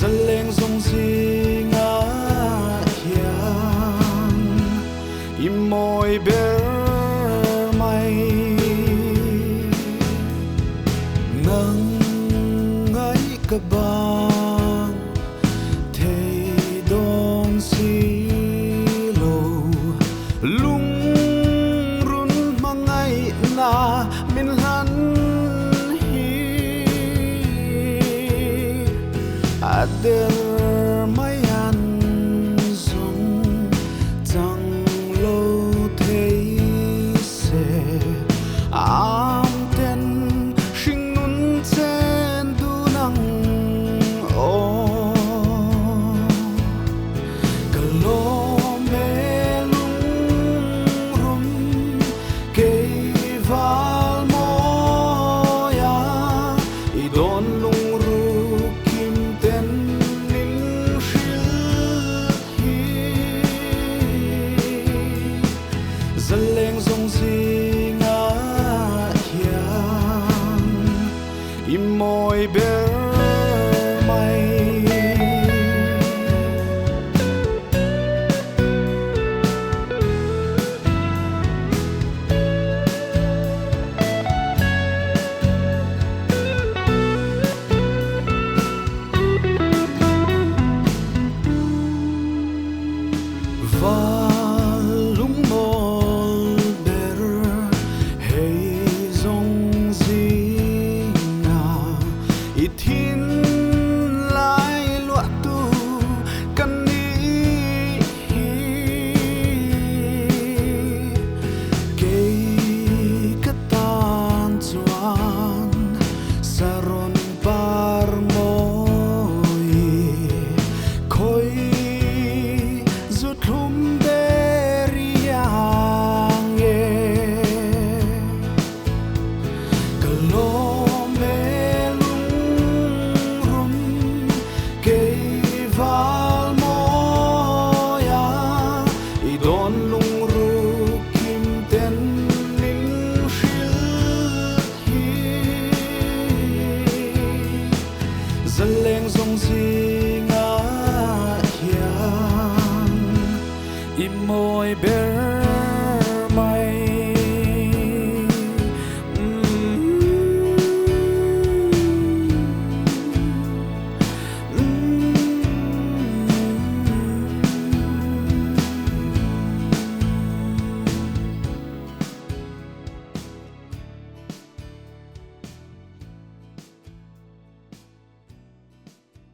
dân lên dòng gì ngã hiang im môi bé mây nắng ấy cả bang thề đón xí lầu lung run mang ngày na min hắn Adel mayan zong tang lo thấy se am ten sinh nun chen du nang o kalo me lung rum ke val mo ya I don lung ru kim ten dân lên dòng gì ngã hiang im môi bé mây và lung mol ber hey zong zi na I thin lai lua tu kan ni ke ka tan chuan saron par moi khoi zut thum beriang ye kalo me lung rum ke va